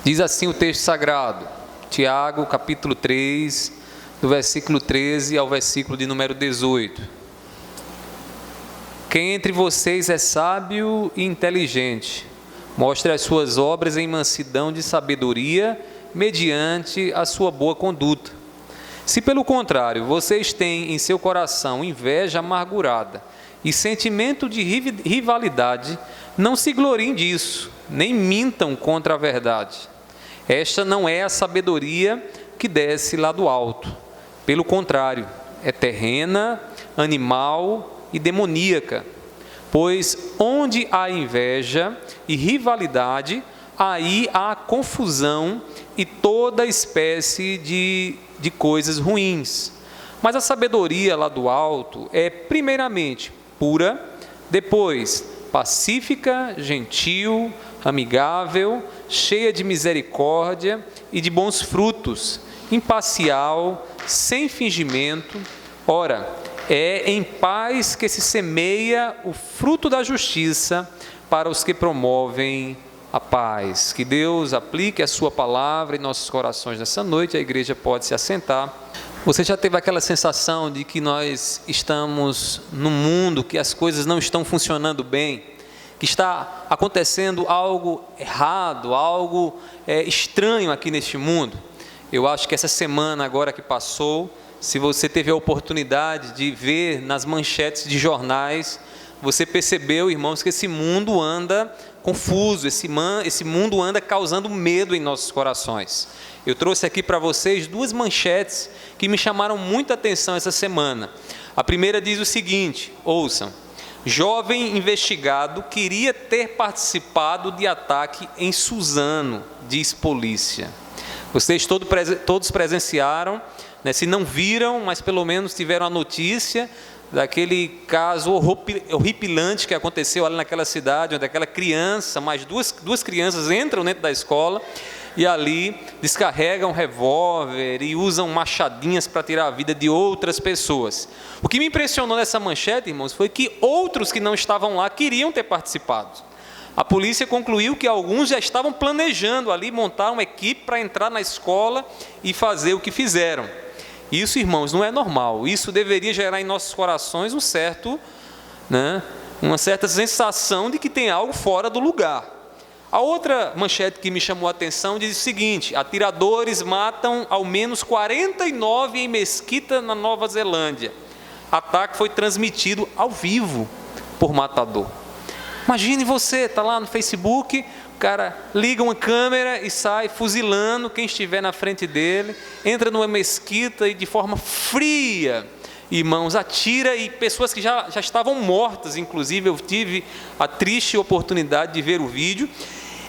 Diz assim o texto sagrado, Tiago, capítulo 3, do versículo 13 ao versículo de número 18. Quem entre vocês é sábio e inteligente, mostre as suas obras em mansidão de sabedoria, mediante a sua boa conduta. Se pelo contrário, vocês têm em seu coração inveja amargurada e sentimento de rivalidade, não se gloriem disso, nem mintam contra a verdade. Esta não é a sabedoria que desce lá do alto. Pelo contrário, é terrena, animal e demoníaca. Pois onde há inveja e rivalidade, aí há confusão e toda espécie de coisas ruins. Mas a sabedoria lá do alto é primeiramente pura, depois pacífica, gentil, amigável, cheia de misericórdia e de bons frutos, imparcial, sem fingimento. Ora, é em paz que se semeia o fruto da justiça para os que promovem a paz. Que Deus aplique a sua palavra em nossos corações nessa noite. A igreja pode se assentar. Você já teve aquela sensação de que nós estamos num mundo que as coisas não estão funcionando bem, que está acontecendo algo errado, algo estranho aqui neste mundo? Eu acho que essa semana agora que passou, se você teve a oportunidade de ver nas manchetes de jornais, você percebeu, irmãos, que esse mundo anda confuso, esse mundo anda causando medo em nossos corações. Eu trouxe aqui para vocês duas manchetes que me chamaram muita atenção essa semana. A primeira diz o seguinte, ouçam: jovem investigado queria ter participado de ataque em Suzano, diz polícia. Vocês todos presenciaram, né? Se não viram, mas pelo menos tiveram a notícia daquele caso horripilante que aconteceu ali naquela cidade, onde aquela criança, mais duas crianças entram dentro da escola e ali descarregam revólver e usam machadinhas para tirar a vida de outras pessoas. O que me impressionou nessa manchete, irmãos, foi que outros que não estavam lá queriam ter participado. A polícia concluiu que alguns já estavam planejando ali montar uma equipe para entrar na escola e fazer o que fizeram. Isso, irmãos, não é normal. Isso deveria gerar em nossos corações uma certa sensação de que tem algo fora do lugar. A outra manchete que me chamou a atenção diz o seguinte: atiradores matam ao menos 49 em mesquita na Nova Zelândia. Ataque foi transmitido ao vivo por Matador. Imagine você, está lá no Facebook, o cara liga uma câmera e sai fuzilando quem estiver na frente dele, entra numa mesquita e de forma fria, irmãos, atira, e pessoas que já estavam mortas, inclusive eu tive a triste oportunidade de ver o vídeo.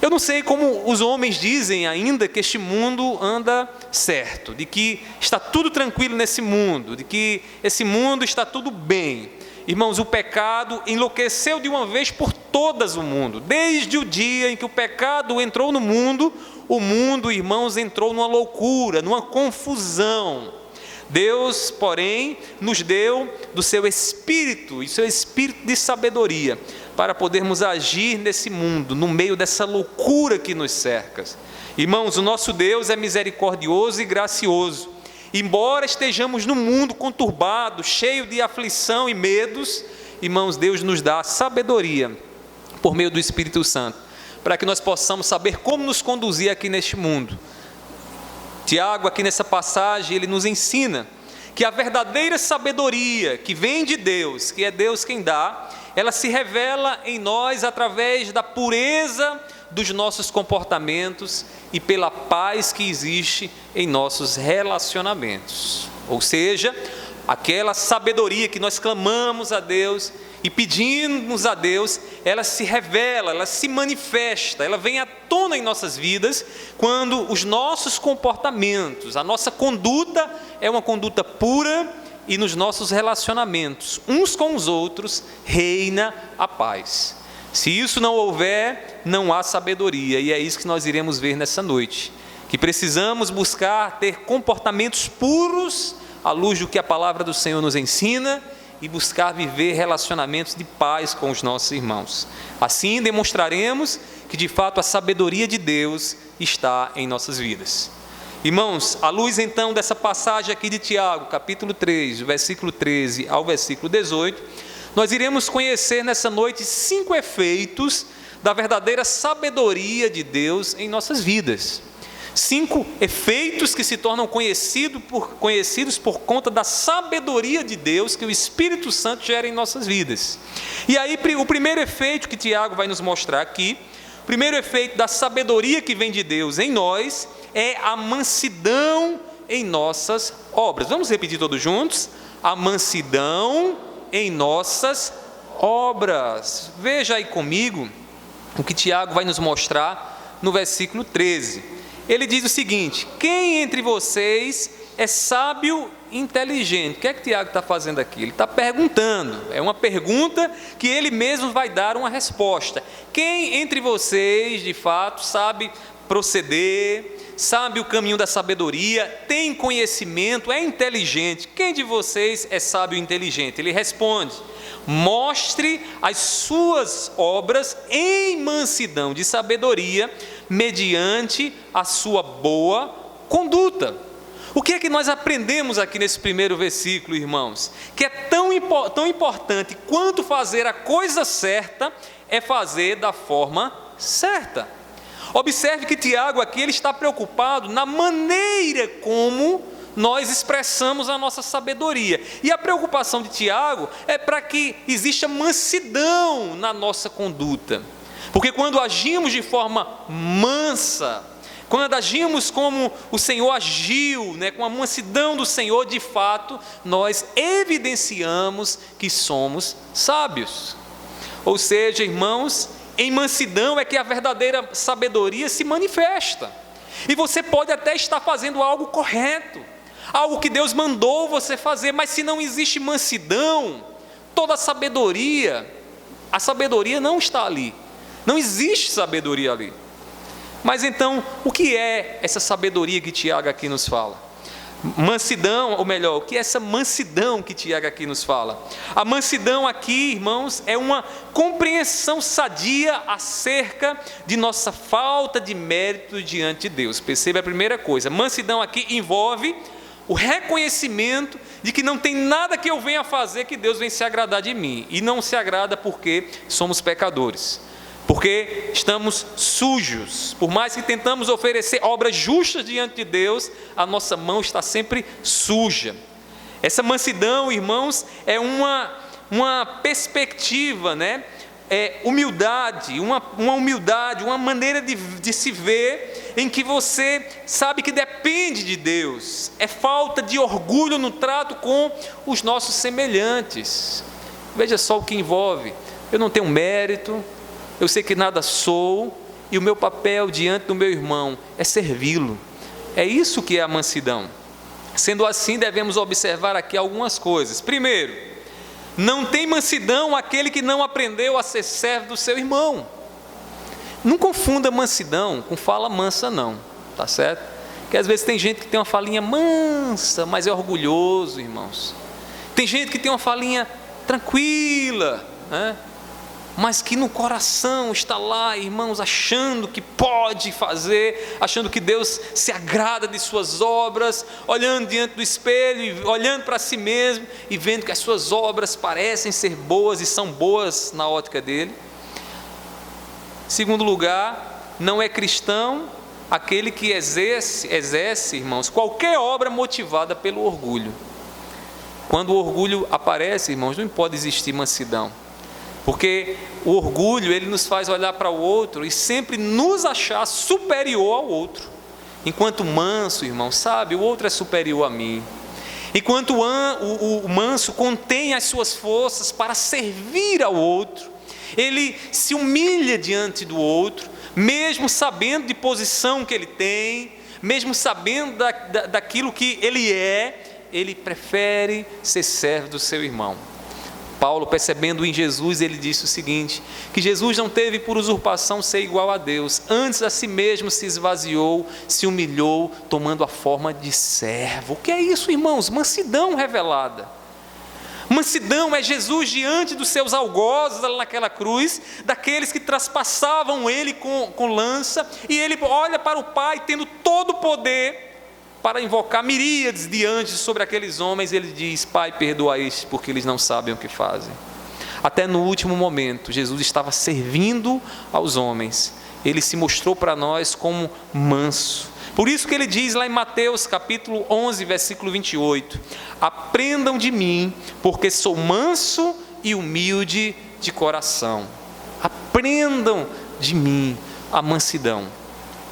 Eu não sei como os homens dizem ainda que este mundo anda certo, de que está tudo tranquilo nesse mundo, de que esse mundo está tudo bem. Irmãos, o pecado enlouqueceu de uma vez por todas o mundo. Desde o dia em que o pecado entrou no mundo, o mundo, irmãos, entrou numa loucura, numa confusão. Deus, porém, nos deu do seu Espírito, e seu Espírito de sabedoria, para podermos agir nesse mundo, no meio dessa loucura que nos cerca. Irmãos, o nosso Deus é misericordioso e gracioso. Embora estejamos num mundo conturbado, cheio de aflição e medos, irmãos, Deus nos dá sabedoria por meio do Espírito Santo, para que nós possamos saber como nos conduzir aqui neste mundo. Tiago, aqui nessa passagem, ele nos ensina que a verdadeira sabedoria que vem de Deus, que é Deus quem dá, ela se revela em nós através da pureza dos nossos comportamentos e pela paz que existe em nossos relacionamentos. Ou seja, aquela sabedoria que nós clamamos a Deus e pedimos a Deus, ela se revela, ela se manifesta, ela vem à tona em nossas vidas quando os nossos comportamentos, a nossa conduta é uma conduta pura e nos nossos relacionamentos uns com os outros reina a paz. Se isso não houver, não há sabedoria, e é isso que nós iremos ver nessa noite, que precisamos buscar ter comportamentos puros à luz do que a palavra do Senhor nos ensina e buscar viver relacionamentos de paz com os nossos irmãos. Assim demonstraremos que de fato a sabedoria de Deus está em nossas vidas. Irmãos, à luz então dessa passagem aqui de Tiago, capítulo 3, do versículo 13 ao versículo 18, nós iremos conhecer nessa noite 5 efeitos da verdadeira sabedoria de Deus em nossas vidas. 5 efeitos que se tornam conhecidos por conta da sabedoria de Deus que o Espírito Santo gera em nossas vidas. E aí o primeiro efeito que Tiago vai nos mostrar aqui, o primeiro efeito da sabedoria que vem de Deus em nós, é a mansidão em nossas obras. Vamos repetir todos juntos? A mansidão em nossas obras. Veja aí comigo o que Tiago vai nos mostrar no versículo 13. Ele diz o seguinte: quem entre vocês é sábio e inteligente? O que é que Tiago está fazendo aqui? Ele está perguntando, é uma pergunta que ele mesmo vai dar uma resposta. Quem entre vocês, de fato, sabe proceder, sabe o caminho da sabedoria, tem conhecimento, é inteligente? Quem de vocês é sábio e inteligente? Ele responde: mostre as suas obras em mansidão de sabedoria, mediante a sua boa conduta. O que é que nós aprendemos aqui nesse primeiro versículo, irmãos? Que é tão importante quanto fazer a coisa certa é fazer da forma certa. Observe que Tiago aqui ele está preocupado na maneira como nós expressamos a nossa sabedoria. E a preocupação de Tiago é para que exista mansidão na nossa conduta. Porque quando agimos de forma mansa, quando agimos como o Senhor agiu, com a mansidão do Senhor, de fato, nós evidenciamos que somos sábios. Ou seja, irmãos, em mansidão é que a verdadeira sabedoria se manifesta. E você pode até estar fazendo algo correto, algo que Deus mandou você fazer, mas se não existe mansidão, toda a sabedoria não está ali. Não existe sabedoria ali. Mas então, o que é essa sabedoria que Tiago aqui nos fala? Mansidão, ou melhor, o que é essa mansidão que Tiago aqui nos fala? A mansidão aqui, irmãos, é uma compreensão sadia acerca de nossa falta de mérito diante de Deus. Perceba a primeira coisa: mansidão aqui envolve o reconhecimento de que não tem nada que eu venha fazer que Deus venha se agradar de mim. E não se agrada porque somos pecadores. Porque estamos sujos. Por mais que tentamos oferecer obras justas diante de Deus, a nossa mão está sempre suja. Essa mansidão, irmãos, é uma perspectiva, humildade, uma humildade, uma maneira de se ver em que você sabe que depende de Deus. É falta de orgulho no trato com os nossos semelhantes. Veja só o que envolve: eu não tenho mérito, eu sei que nada sou, e o meu papel diante do meu irmão é servi-lo. É isso que é a mansidão. Sendo assim, devemos observar aqui algumas coisas. Primeiro, não tem mansidão aquele que não aprendeu a ser servo do seu irmão. Não confunda mansidão com fala mansa não, tá certo? Porque às vezes tem gente que tem uma falinha mansa, mas é orgulhoso, irmãos. Tem gente que tem uma falinha tranquila, mas que no coração está lá, irmãos, achando que pode fazer, achando que Deus se agrada de suas obras, olhando diante do espelho, olhando para si mesmo e vendo que as suas obras parecem ser boas e são boas na ótica dele. Segundo lugar, não é cristão aquele que exerce, irmãos, qualquer obra motivada pelo orgulho. Quando o orgulho aparece, irmãos, não pode existir mansidão. Porque o orgulho, ele nos faz olhar para o outro e sempre nos achar superior ao outro. Enquanto manso, irmão, sabe, o outro é superior a mim. Enquanto o manso contém as suas forças para servir ao outro, ele se humilha diante do outro, mesmo sabendo de posição que ele tem, mesmo sabendo daquilo que ele é, ele prefere ser servo do seu irmão. Paulo, percebendo em Jesus, ele disse o seguinte: que Jesus não teve por usurpação ser igual a Deus, antes a si mesmo se esvaziou, se humilhou, tomando a forma de servo. O que é isso, irmãos? Mansidão revelada. Mansidão é Jesus diante dos seus algozes lá naquela cruz, daqueles que traspassavam ele com lança, e ele olha para o Pai tendo todo o poder para invocar miríades de anjos sobre aqueles homens. Ele diz: Pai, perdoa-os, porque eles não sabem o que fazem. Até no último momento, Jesus estava servindo aos homens. Ele se mostrou para nós como manso. Por isso que ele diz lá em Mateus capítulo 11, versículo 28, aprendam de mim, porque sou manso e humilde de coração. Aprendam de mim a mansidão.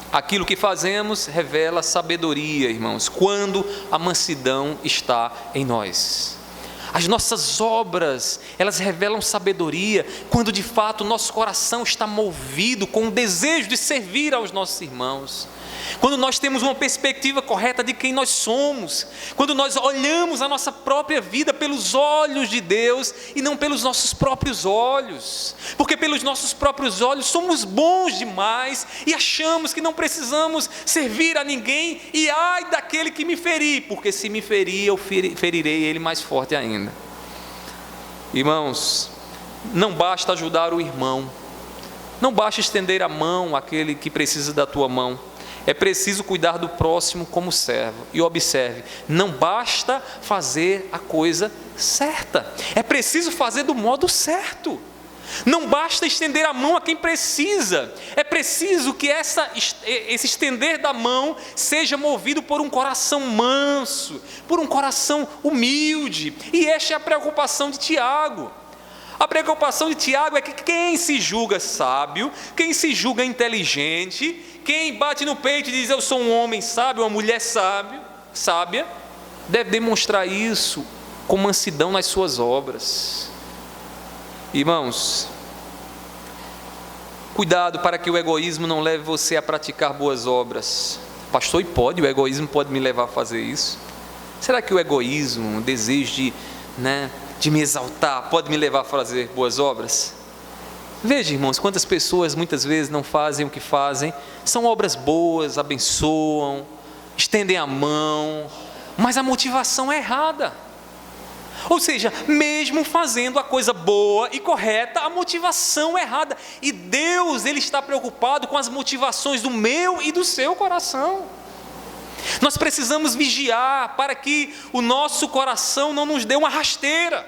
Aquilo que fazemos revela sabedoria, irmãos, quando a mansidão está em nós. As nossas obras, elas revelam sabedoria, quando de fato o nosso coração está movido com o desejo de servir aos nossos irmãos. Quando nós temos uma perspectiva correta de quem nós somos, quando nós olhamos a nossa própria vida pelos olhos de Deus e não pelos nossos próprios olhos, porque pelos nossos próprios olhos somos bons demais e achamos que não precisamos servir a ninguém, e ai daquele que me ferir, porque se me ferir eu ferirei ele mais forte ainda. Irmãos, não basta ajudar o irmão, não basta estender a mão àquele que precisa da tua mão. É preciso cuidar do próximo como servo. E observe, não basta fazer a coisa certa, é preciso fazer do modo certo. Não basta estender a mão a quem precisa, é preciso que esse estender da mão seja movido por um coração manso, por um coração humilde. E esta é a preocupação de Tiago. A preocupação de Tiago é que quem se julga sábio, quem se julga inteligente, quem bate no peito e diz eu sou um homem sábio, uma mulher sábia, deve demonstrar isso com mansidão nas suas obras. Irmãos, cuidado para que o egoísmo não leve você a praticar boas obras. Pastor, o egoísmo pode me levar a fazer isso? Será que o egoísmo, o desejo de me exaltar, pode me levar a fazer boas obras? Veja, irmãos, quantas pessoas muitas vezes não fazem o que fazem, são obras boas, abençoam, estendem a mão, mas a motivação é errada. Ou seja, mesmo fazendo a coisa boa e correta, a motivação é errada. E Deus, Ele está preocupado com as motivações do meu e do seu coração. Nós precisamos vigiar para que o nosso coração não nos dê uma rasteira.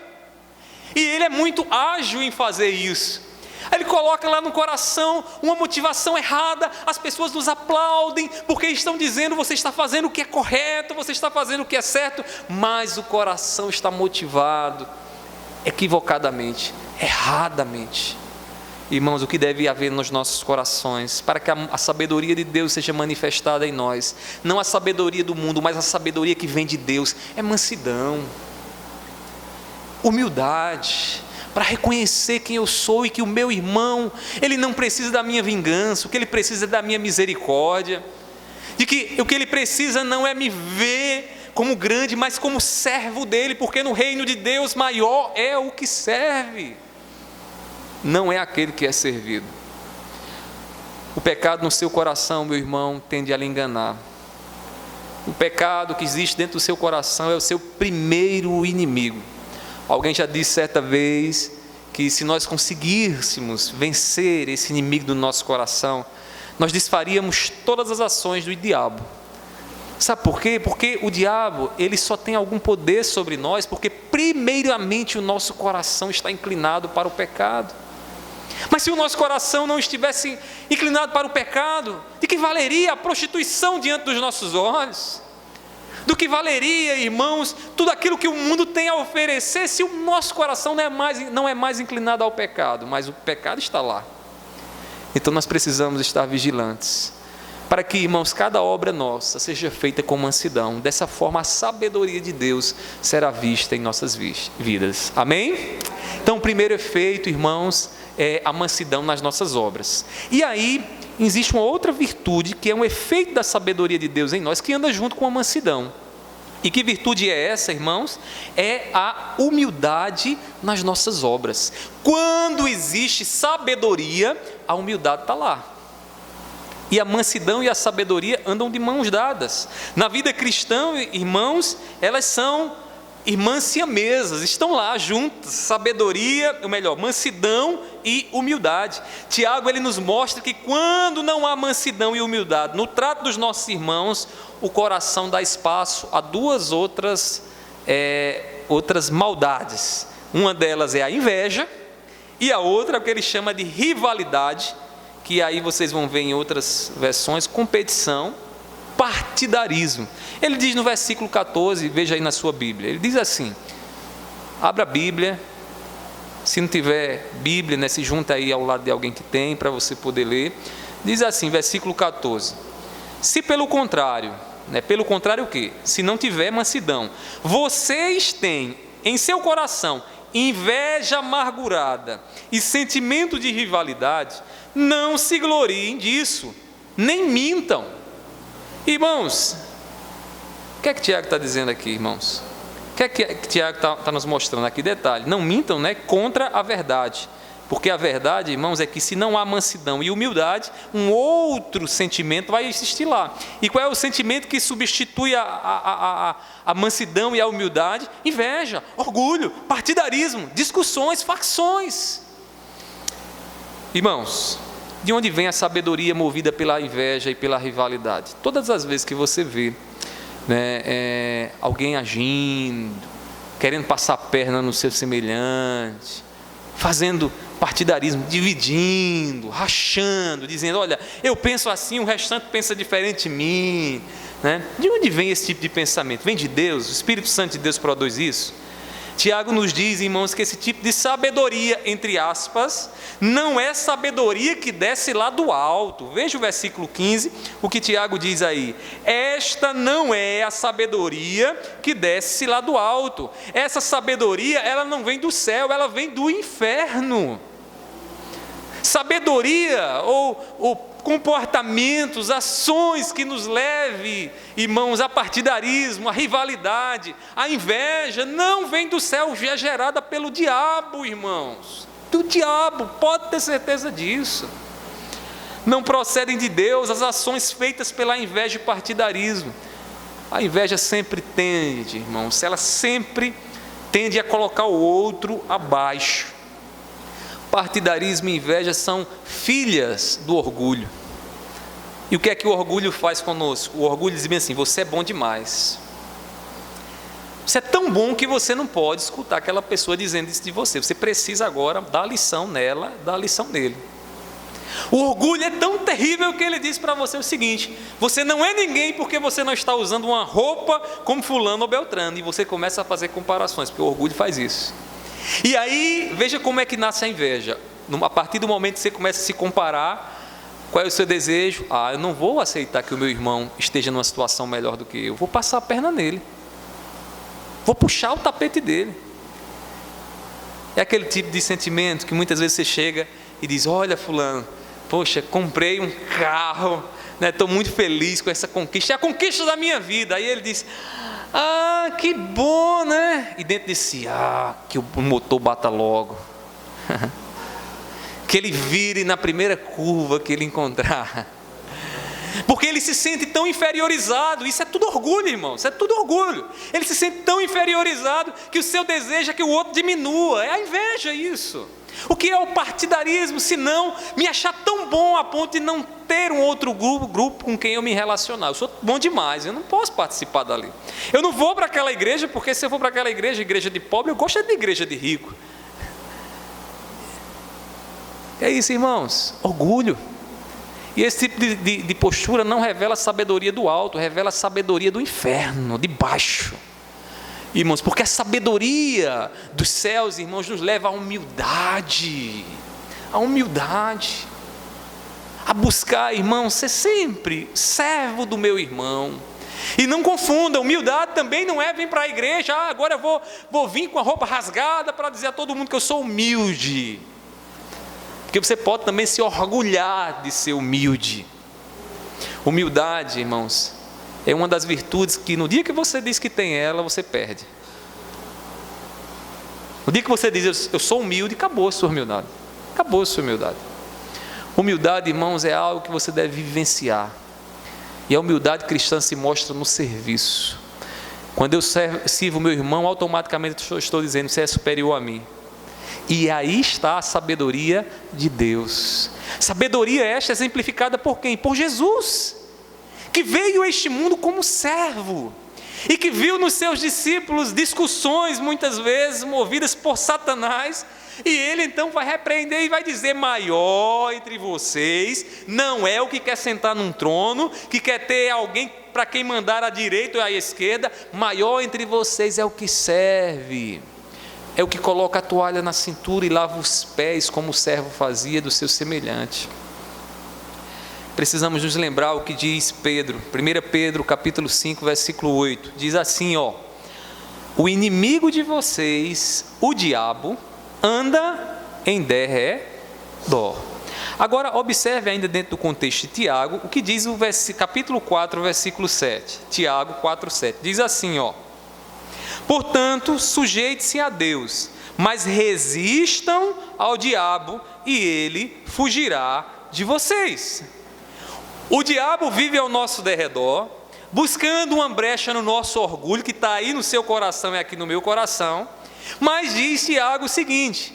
E Ele é muito ágil em fazer isso. Ele coloca lá no coração uma motivação errada, as pessoas nos aplaudem, porque estão dizendo você está fazendo o que é correto, você está fazendo o que é certo, mas o coração está motivado equivocadamente, erradamente. Irmãos, o que deve haver nos nossos corações, para que a sabedoria de Deus seja manifestada em nós, não a sabedoria do mundo, mas a sabedoria que vem de Deus, é mansidão, humildade, para reconhecer quem eu sou e que o meu irmão, ele não precisa da minha vingança, o que ele precisa é da minha misericórdia, de que o que ele precisa não é me ver como grande, mas como servo dele, porque no reino de Deus maior é o que serve, não é aquele que é servido. O pecado no seu coração, meu irmão, tende a lhe enganar. O pecado que existe dentro do seu coração é o seu primeiro inimigo. Alguém já disse certa vez que se nós conseguíssemos vencer esse inimigo do nosso coração, nós desfaríamos todas as ações do diabo. Sabe por quê? Porque o diabo, ele só tem algum poder sobre nós, porque primeiramente o nosso coração está inclinado para o pecado. Mas se o nosso coração não estivesse inclinado para o pecado, de que valeria a prostituição diante dos nossos olhos? Do que valeria, irmãos, tudo aquilo que o mundo tem a oferecer, se o nosso coração não é mais inclinado ao pecado, mas o pecado está lá. Então nós precisamos estar vigilantes, para que, irmãos, cada obra nossa seja feita com mansidão. Dessa forma a sabedoria de Deus será vista em nossas vidas. Amém? Então o primeiro efeito, irmãos, é a mansidão nas nossas obras. E aí existe uma outra virtude que é um efeito da sabedoria de Deus em nós, que anda junto com a mansidão. E que virtude é essa, irmãos? É a humildade nas nossas obras. Quando existe sabedoria, a humildade está lá. E a mansidão e a sabedoria andam de mãos dadas. Na vida cristã, irmãos, elas são irmãs siamesas, estão lá juntas, sabedoria, ou melhor, mansidão e humildade. Tiago, ele nos mostra que quando não há mansidão e humildade no trato dos nossos irmãos, o coração dá espaço a duas outras maldades. Uma delas é a inveja, e a outra é o que ele chama de rivalidade, que aí vocês vão ver em outras versões, competição, partidarismo. Ele diz no versículo 14, veja aí na sua Bíblia, ele diz assim, abra a Bíblia, se não tiver Bíblia, né, se junta aí ao lado de alguém que tem, para você poder ler, diz assim, versículo 14, se pelo contrário o quê? Se não tiver mansidão, vocês têm em seu coração inveja amargurada e sentimento de rivalidade, não se gloriem disso, nem mintam. Irmãos, o que é que Tiago está dizendo aqui, irmãos? O que é que Tiago está nos mostrando aqui? Detalhe, não mintam, né, contra a verdade. Porque a verdade, irmãos, é que se não há mansidão e humildade, um outro sentimento vai existir lá. E qual é o sentimento que substitui a mansidão e a humildade? Inveja, orgulho, partidarismo, discussões, facções. Irmãos, de onde vem a sabedoria movida pela inveja e pela rivalidade? Todas as vezes que você vê, né, alguém agindo, querendo passar a perna no seu semelhante, fazendo partidarismo, dividindo, rachando, dizendo, olha, eu penso assim, o restante pensa diferente de mim, né? De onde vem esse tipo de pensamento? Vem de Deus? O Espírito Santo de Deus produz isso? Tiago nos diz, irmãos, que esse tipo de sabedoria, entre aspas, não é sabedoria que desce lá do alto. Veja o versículo 15, o que Tiago diz aí. Esta não é a sabedoria que desce lá do alto. Essa sabedoria, ela não vem do céu, ela vem do inferno. Sabedoria ou comportamentos, ações que nos leve, irmãos, a partidarismo, a rivalidade, a inveja, não vem do céu, é gerada pelo diabo, irmãos, do diabo, pode ter certeza disso. Não procedem de Deus as ações feitas pela inveja e partidarismo. A inveja sempre tende, irmãos, ela sempre tende a colocar o outro abaixo. Partidarismo e inveja são filhas do orgulho. E o que é que o orgulho faz conosco? O orgulho diz bem assim, você é bom demais. Você é tão bom que você não pode escutar aquela pessoa dizendo isso de você. Você precisa agora dar lição nela, dar lição nele. O orgulho é tão terrível que ele diz para você o seguinte, você não é ninguém porque você não está usando uma roupa como fulano ou beltrano. E você começa a fazer comparações, porque o orgulho faz isso. E aí, veja como é que nasce a inveja. A partir do momento que você começa a se comparar, qual é o seu desejo? Eu não vou aceitar que o meu irmão esteja numa situação melhor do que eu. Vou passar a perna nele. Vou puxar o tapete dele. É aquele tipo de sentimento que muitas vezes você chega e diz, olha fulano, poxa, comprei um carro, né? Estou muito feliz com essa conquista, é a conquista da minha vida. Aí ele diz, que bom, né? E dentro de si, que o motor bata logo. Que ele vire na primeira curva que ele encontrar. Porque ele se sente tão inferiorizado. Isso é tudo orgulho, irmão. Isso é tudo orgulho. Ele se sente tão inferiorizado que o seu desejo é que o outro diminua. É a inveja isso. O que é o partidarismo, se não me achar tão bom a ponto de não ter um outro grupo com quem eu me relacionar? Eu sou bom demais, eu não posso participar dali. Eu não vou para aquela igreja, porque se eu for para aquela igreja de pobre, eu gosto de igreja de rico. É isso, irmãos, orgulho. E esse tipo de postura não revela a sabedoria do alto, revela a sabedoria do inferno, de baixo. Irmãos, porque a sabedoria dos céus, irmãos, nos leva à humildade, a buscar, irmãos, ser sempre servo do meu irmão. E não confunda, humildade também não é vir para a igreja, agora eu vou vir com a roupa rasgada para dizer a todo mundo que eu sou humilde. Porque você pode também se orgulhar de ser humilde. Humildade, irmãos, é uma das virtudes que no dia que você diz que tem ela, você perde. No dia que você diz, eu sou humilde, acabou a sua humildade. Acabou a sua humildade. Humildade, irmãos, é algo que você deve vivenciar. E a humildade cristã se mostra no serviço. Quando eu sirvo meu irmão, automaticamente eu estou dizendo que você é superior a mim. E aí está a sabedoria de Deus. Sabedoria esta exemplificada por quem? Por Jesus, que veio a este mundo como servo, e que viu nos seus discípulos discussões, muitas vezes movidas por Satanás, e ele então vai repreender e vai dizer: maior entre vocês não é o que quer sentar num trono, que quer ter alguém para quem mandar à direita ou à esquerda. Maior entre vocês é o que serve, é o que coloca a toalha na cintura e lava os pés, como o servo fazia do seu semelhante. Precisamos nos lembrar o que diz Pedro, 1 Pedro capítulo 5, versículo 8, diz assim: o inimigo de vocês, o diabo, anda em derredor. Agora observe ainda dentro do contexto de Tiago, o que diz o capítulo 4, versículo 7, Tiago 4, 7, diz assim: portanto, sujeite-se a Deus, mas resistam ao diabo e ele fugirá de vocês. O diabo vive ao nosso derredor, buscando uma brecha no nosso orgulho, que está aí no seu coração e aqui no meu coração. Mas diz Tiago o seguinte,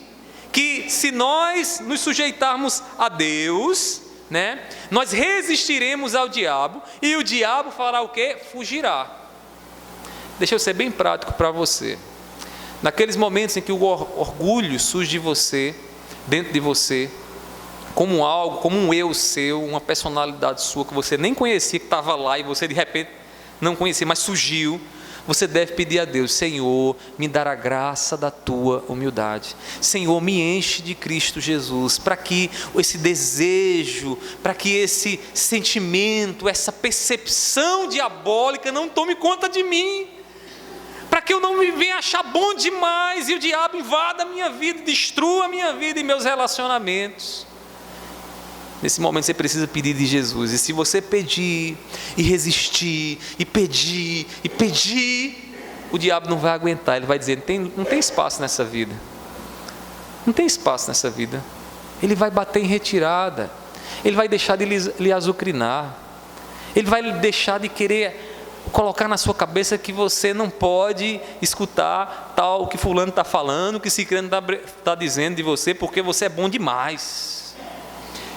que se nós nos sujeitarmos a Deus, nós resistiremos ao diabo, e o diabo fará o quê? Fugirá. Deixa eu ser bem prático para você. Naqueles momentos em que o orgulho surge de você, dentro de você, como algo, como um eu seu, uma personalidade sua que você nem conhecia, que estava lá e você de repente não conhecia, mas surgiu, você deve pedir a Deus: Senhor, me dá a graça da tua humildade. Senhor, me enche de Cristo Jesus, para que esse desejo, para que esse sentimento, essa percepção diabólica não tome conta de mim, para que eu não me venha achar bom demais e o diabo invada a minha vida, destrua a minha vida e meus relacionamentos. Nesse momento você precisa pedir de Jesus, e se você pedir, e resistir, e pedir, o diabo não vai aguentar, ele vai dizer: não tem espaço nessa vida, não tem espaço nessa vida, ele vai bater em retirada, ele vai deixar de lhe azucrinar, ele vai deixar de querer colocar na sua cabeça que você não pode escutar tal que fulano está falando, que ciclano está dizendo de você, porque você é bom demais.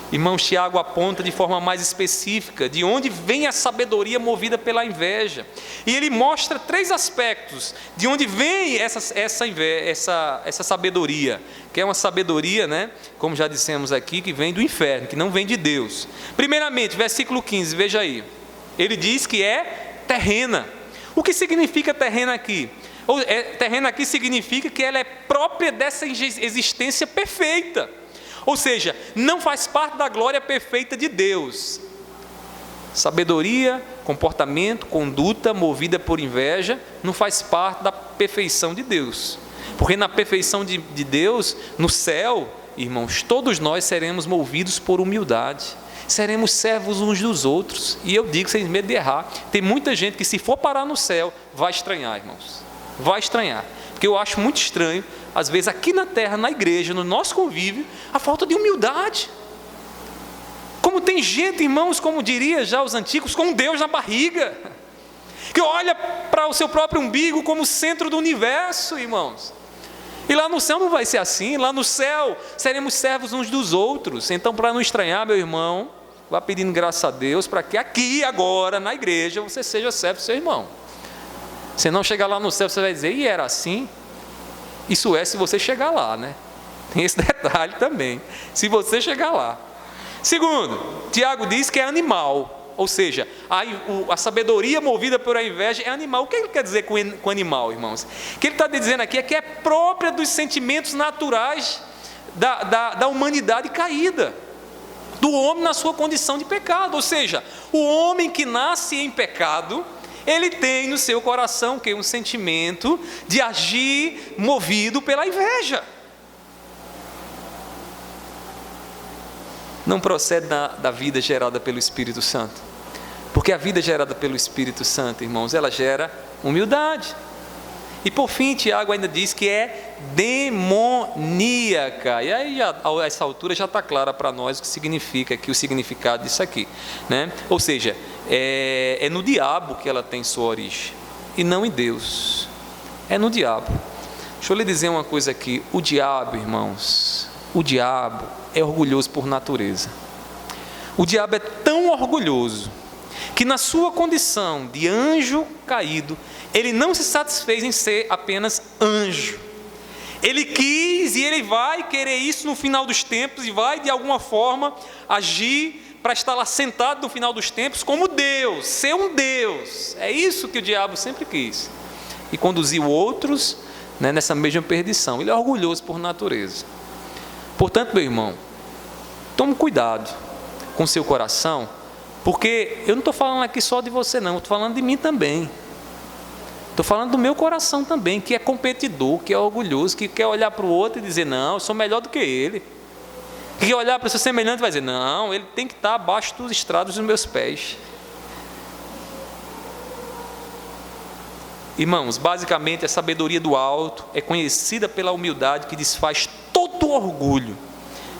Irmãos, Tiago aponta de forma mais específica de onde vem a sabedoria movida pela inveja. E ele mostra 3 aspectos de onde vem essa sabedoria, que é uma sabedoria, como já dissemos aqui, que vem do inferno, que não vem de Deus. Primeiramente, versículo 15, veja aí. Ele diz que é terrena. O que significa terrena aqui? Terrena aqui significa que ela é própria dessa existência perfeita. Ou seja, não faz parte da glória perfeita de Deus. Sabedoria, comportamento, conduta movida por inveja não faz parte da perfeição de Deus. Porque na perfeição de Deus, no céu, irmãos, todos nós seremos movidos por humildade. Seremos servos uns dos outros. E eu digo sem medo de errar, tem muita gente que, se for parar no céu, vai estranhar, irmãos. Vai estranhar. Porque eu acho muito estranho, às vezes aqui na terra, na igreja, no nosso convívio, a falta de humildade. Como tem gente, irmãos, como diria já os antigos, com Deus na barriga, que olha para o seu próprio umbigo como centro do universo, irmãos. E lá no céu não vai ser assim. Lá no céu seremos servos uns dos outros. Então, para não estranhar, meu irmão, vá pedindo graça a Deus para que aqui, agora, na igreja, você seja servo do seu irmão. Se não chegar lá no céu, você vai dizer: e era assim? Isso é, se você chegar lá, Tem esse detalhe também, se você chegar lá. Segundo, Tiago diz que é animal, ou seja, a sabedoria movida por a inveja é animal. O que ele quer dizer com animal, irmãos? O que ele está dizendo aqui é que é própria dos sentimentos naturais da humanidade caída, do homem na sua condição de pecado. Ou seja, o homem que nasce em pecado, ele tem no seu coração um sentimento de agir movido pela inveja. Não procede da vida gerada pelo Espírito Santo. Porque a vida gerada pelo Espírito Santo, irmãos, ela gera humildade. E por fim, Tiago ainda diz que é demoníaca. E aí, a essa altura, já está clara para nós o que significa aqui, o significado disso aqui, Ou seja, é no diabo que ela tem sua origem. e não em Deus. É no diabo. Deixa eu lhe dizer uma coisa aqui. O diabo, irmãos, o diabo é orgulhoso por natureza. O diabo é tão orgulhoso que na sua condição de anjo caído, ele não se satisfez em ser apenas anjo. Ele quis e ele vai querer isso no final dos tempos e vai de alguma forma agir para estar lá sentado no final dos tempos como Deus, ser um Deus. É isso que o diabo sempre quis. E conduziu outros, né, nessa mesma perdição. Ele é orgulhoso por natureza. Portanto, meu irmão, tome cuidado com seu coração, porque eu não estou falando aqui só de você não, eu estou falando de mim também. Estou falando do meu coração também, que é competidor, que é orgulhoso, que quer olhar para o outro e dizer, não, eu sou melhor do que ele. Que quer olhar para o seu semelhante e vai dizer, não, ele tem que estar abaixo dos estrados dos meus pés. Irmãos, basicamente a sabedoria do alto é conhecida pela humildade que desfaz todo orgulho,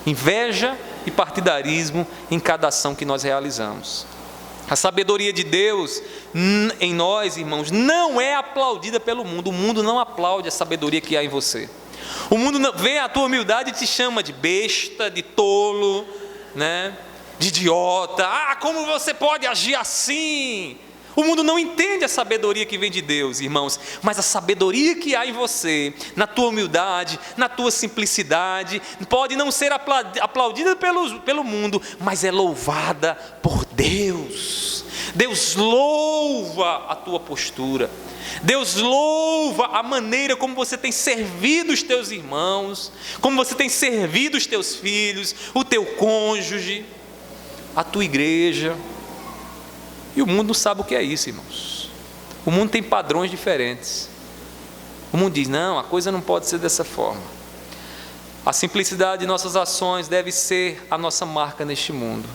inveja e partidarismo em cada ação que nós realizamos. A sabedoria de Deus em nós, irmãos, não é aplaudida pelo mundo. O mundo não aplaude a sabedoria que há em você. O mundo vê a tua humildade e te chama de besta, de tolo, né? De idiota. Ah, como você pode agir assim? O mundo não entende a sabedoria que vem de Deus, irmãos, mas a sabedoria que há em você, na tua humildade, na tua simplicidade, pode não ser aplaudida pelo mundo, mas é louvada por Deus. Deus louva a tua postura, Deus louva a maneira como você tem servido os teus irmãos, como você tem servido os teus filhos, o teu cônjuge, a tua igreja. E o mundo não sabe o que é isso, irmãos. O mundo tem padrões diferentes. O mundo diz, não, a coisa não pode ser dessa forma. A simplicidade de nossas ações deve ser a nossa marca neste mundo.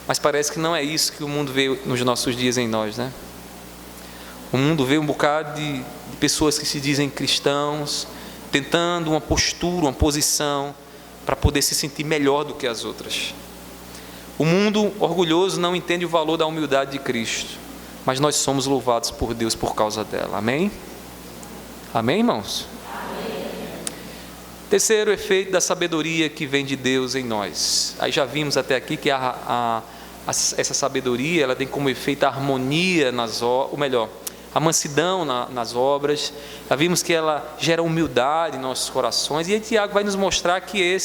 Mas parece que não é isso que o mundo vê nos nossos dias em nós, né? O mundo vê um bocado de pessoas que se dizem cristãos, tentando uma postura, uma posição, para poder se sentir melhor do que as outras. O mundo orgulhoso não entende o valor da humildade de Cristo, mas nós somos louvados por Deus por causa dela. Amém? Amém, irmãos? Amém. Terceiro efeito da sabedoria que vem de Deus em nós. Aí já vimos até aqui que essa sabedoria, ela tem como efeito a harmonia a mansidão nas obras. Já vimos que ela gera humildade em nossos corações. E aí Tiago vai nos mostrar que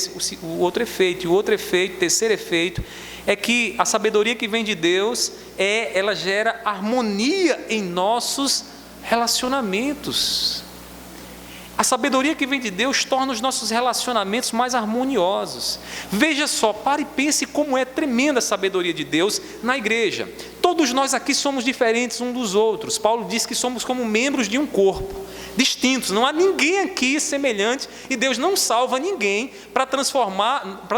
o outro efeito. E o outro efeito, o terceiro efeito, é que a sabedoria que vem de Deus, ela gera harmonia em nossos relacionamentos. A sabedoria que vem de Deus torna os nossos relacionamentos mais harmoniosos. Veja só, pare e pense como é tremenda a sabedoria de Deus na igreja. Todos nós aqui somos diferentes uns dos outros. Paulo diz que somos como membros de um corpo, distintos. Não há ninguém aqui semelhante e Deus não salva ninguém para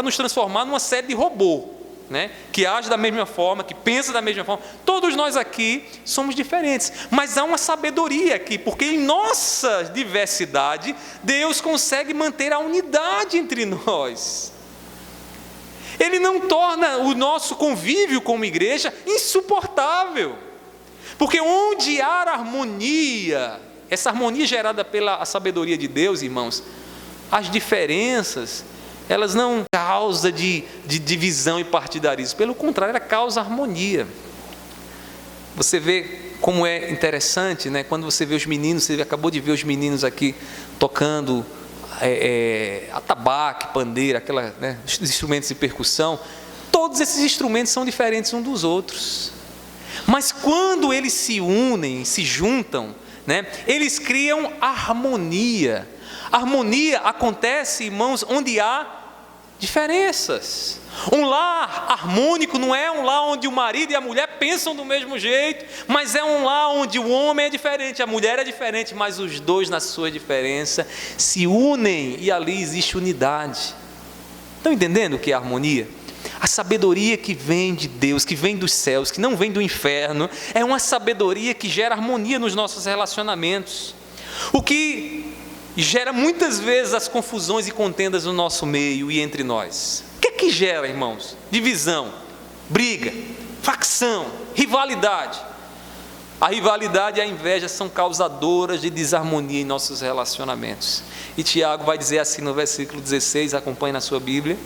nos transformar numa série de robô, né? Que age da mesma forma, que pensa da mesma forma. Todos nós aqui somos diferentes, mas há uma sabedoria aqui, porque em nossa diversidade, Deus consegue manter a unidade entre nós. Ele não torna o nosso convívio como igreja insuportável, porque onde há harmonia, essa harmonia gerada pela sabedoria de Deus, irmãos, as diferenças, elas não causam de divisão e partidarismo, pelo contrário, ela causa harmonia. Você vê como é interessante, né? Quando você vê os meninos, você acabou de ver os meninos aqui tocando atabaque, pandeira, né, os instrumentos de percussão. Todos esses instrumentos são diferentes uns dos outros, mas quando eles se unem, se juntam, né, eles criam harmonia. Harmonia acontece, irmãos, onde há diferenças. Um lar harmônico não é um lar onde o marido e a mulher pensam do mesmo jeito, mas é um lar onde o homem é diferente, a mulher é diferente, mas os dois, na sua diferença, se unem e ali existe unidade. Estão entendendo o que é harmonia? A sabedoria que vem de Deus, que vem dos céus, que não vem do inferno, é uma sabedoria que gera harmonia nos nossos relacionamentos. O que gera muitas vezes as confusões e contendas no nosso meio e entre nós. O que é que gera, irmãos? Divisão, briga, facção, rivalidade. A rivalidade e a inveja são causadoras de desarmonia em nossos relacionamentos. E Tiago vai dizer assim no versículo 16, acompanhe na sua Bíblia: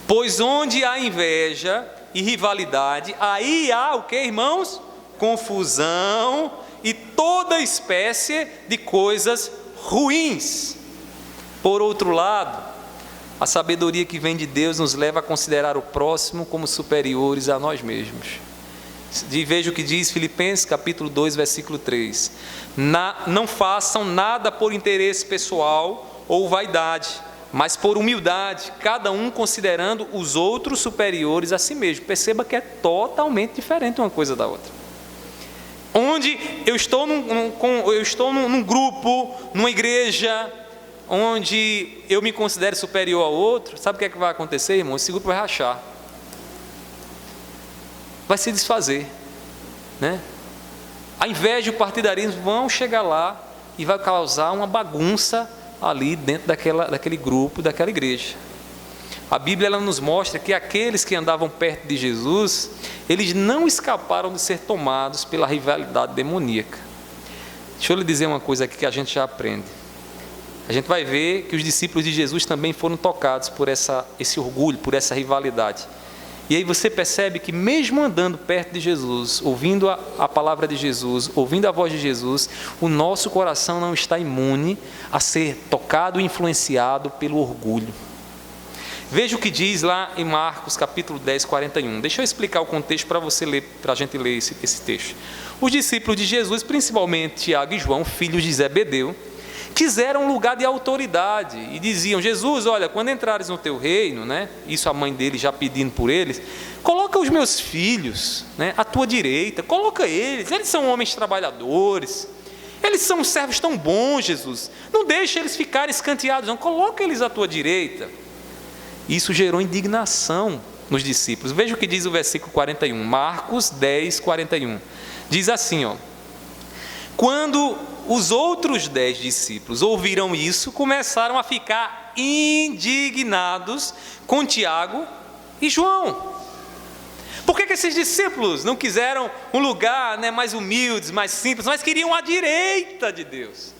pois onde há inveja e rivalidade, aí há o que, irmãos? Confusão e toda espécie de coisas ruins. Por outro lado, a sabedoria que vem de Deus nos leva a considerar o próximo como superiores a nós mesmos. Veja o que diz Filipenses capítulo 2, versículo 3. Não façam nada por interesse pessoal ou vaidade, mas por humildade, cada um considerando os outros superiores a si mesmo. Perceba que é totalmente diferente uma coisa da outra. Onde eu estou num grupo, numa igreja, onde eu me considero superior ao outro, sabe o que é que vai acontecer, irmão? Esse grupo vai rachar, vai se desfazer, né? A inveja e o partidarismo vão chegar lá e vai causar uma bagunça ali dentro daquele grupo, daquela igreja. A Bíblia ela nos mostra que aqueles que andavam perto de Jesus, eles não escaparam de ser tomados pela rivalidade demoníaca. Deixa eu lhe dizer uma coisa aqui que a gente já aprende. A gente vai ver que os discípulos de Jesus também foram tocados por esse orgulho, por essa rivalidade. E aí você percebe que mesmo andando perto de Jesus, ouvindo a palavra de Jesus, ouvindo a voz de Jesus, o nosso coração não está imune a ser tocado e influenciado pelo orgulho. Veja o que diz lá em Marcos capítulo 10, 41. Deixa eu explicar o contexto para você ler, para a gente ler esse texto. Os discípulos de Jesus, principalmente Tiago e João, filhos de Zebedeu, quiseram um lugar de autoridade e diziam: Jesus, olha, quando entrares no teu reino, né, isso a mãe dele já pedindo por eles, coloca os meus filhos, né, à tua direita, coloca eles são homens trabalhadores, eles são servos tão bons, Jesus, não deixa eles ficarem escanteados, não, coloca eles à tua direita. Isso gerou indignação nos discípulos. Veja o que diz o versículo 41, Marcos 10, 41, diz assim, ó: quando os outros 10 discípulos ouviram isso, começaram a ficar indignados com Tiago e João. Por que esses discípulos não quiseram um lugar, né, mais humilde, mais simples, mas queriam a direita de Deus?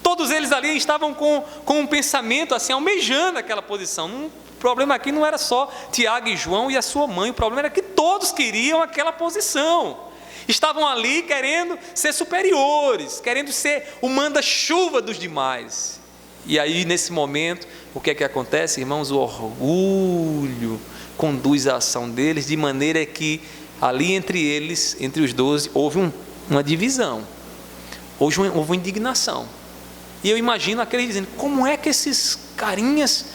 Todos eles ali estavam com um pensamento assim, almejando aquela posição. O problema aqui não era só Tiago e João e a sua mãe, o problema era que todos queriam aquela posição. Estavam ali querendo ser superiores, querendo ser o manda-chuva dos demais. E aí, nesse momento, o que é que acontece, irmãos? O orgulho conduz a ação deles, de maneira que ali entre eles, entre os 12, houve uma divisão, houve uma indignação. E eu imagino aqueles dizendo: como é que esses carinhas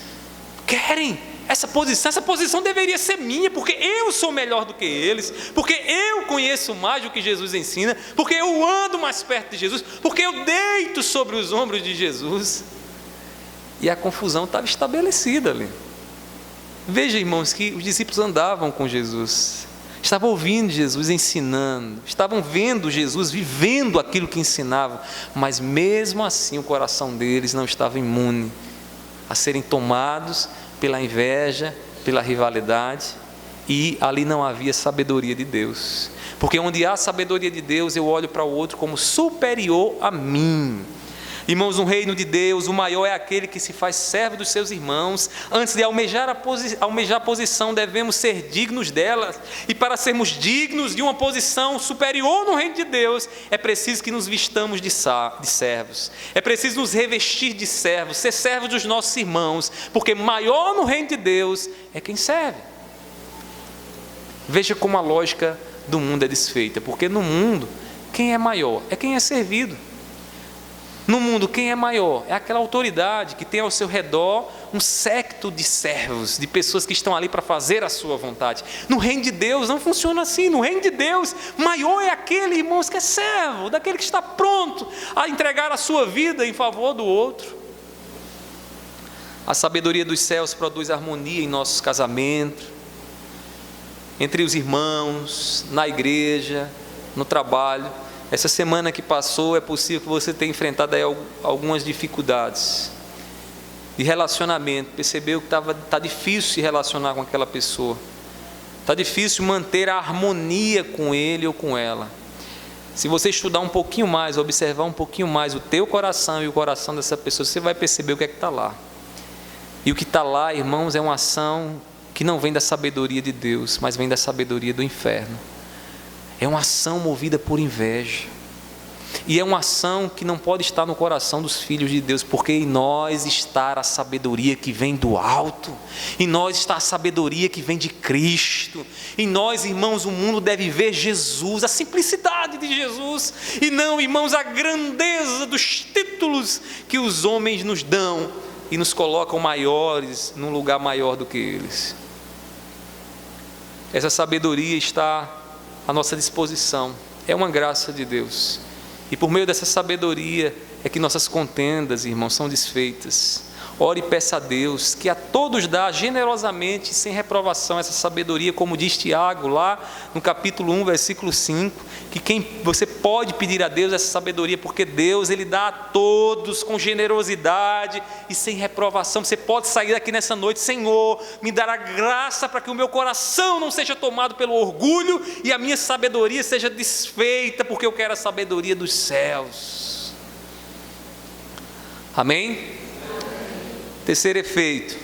querem essa posição deveria ser minha, porque eu sou melhor do que eles, porque eu conheço mais do que Jesus ensina, porque eu ando mais perto de Jesus, porque eu deito sobre os ombros de Jesus. E a confusão estava estabelecida ali. Veja, irmãos, que os discípulos andavam com Jesus, estavam ouvindo Jesus ensinando, estavam vendo Jesus vivendo aquilo que ensinava, mas mesmo assim o coração deles não estava imune a serem tomados pela inveja, pela rivalidade, e ali não havia sabedoria de Deus, porque onde há sabedoria de Deus, eu olho para o outro como superior a mim. Irmãos, no reino de Deus, o maior é aquele que se faz servo dos seus irmãos. Antes de almejar a posição, devemos ser dignos dela, e para sermos dignos de uma posição superior no reino de Deus, é preciso que nos vistamos de servos, é preciso nos revestir de servos, ser servos dos nossos irmãos, porque maior no reino de Deus é quem serve. Veja como a lógica do mundo é desfeita, porque no mundo, quem é maior é quem é servido. No mundo, quem é maior é aquela autoridade que tem ao seu redor um séquito de servos, de pessoas que estão ali para fazer a sua vontade. No reino de Deus não funciona assim. No reino de Deus, maior é aquele, irmãos, que é servo, daquele que está pronto a entregar a sua vida em favor do outro. A sabedoria dos céus produz harmonia em nossos casamentos, entre os irmãos, na igreja, no trabalho. Essa semana que passou, é possível que você tenha enfrentado aí algumas dificuldades de relacionamento. Percebeu que está difícil se relacionar com aquela pessoa, está difícil manter a harmonia com ele ou com ela. Se você estudar um pouquinho mais, observar um pouquinho mais o teu coração e o coração dessa pessoa, você vai perceber o que é que está lá. E o que está lá, irmãos, é uma ação que não vem da sabedoria de Deus, mas vem da sabedoria do inferno. É uma ação movida por inveja. E é uma ação que não pode estar no coração dos filhos de Deus, porque em nós está a sabedoria que vem do alto, em nós está a sabedoria que vem de Cristo. Em nós, irmãos, o mundo deve ver Jesus, a simplicidade de Jesus, e não, irmãos, a grandeza dos títulos que os homens nos dão e nos colocam maiores, num lugar maior do que eles. Essa sabedoria está à nossa disposição, é uma graça de Deus. E por meio dessa sabedoria é que nossas contendas, irmãos, são desfeitas. Ore e peça a Deus que a todos dá generosamente, sem reprovação, essa sabedoria, como diz Tiago lá no capítulo 1, versículo 5, que você pode pedir a Deus essa sabedoria, porque Deus, Ele dá a todos com generosidade e sem reprovação. Você pode sair daqui nessa noite: Senhor, me dará graça para que o meu coração não seja tomado pelo orgulho e a minha sabedoria seja desfeita, porque eu quero a sabedoria dos céus. Amém? Terceiro efeito,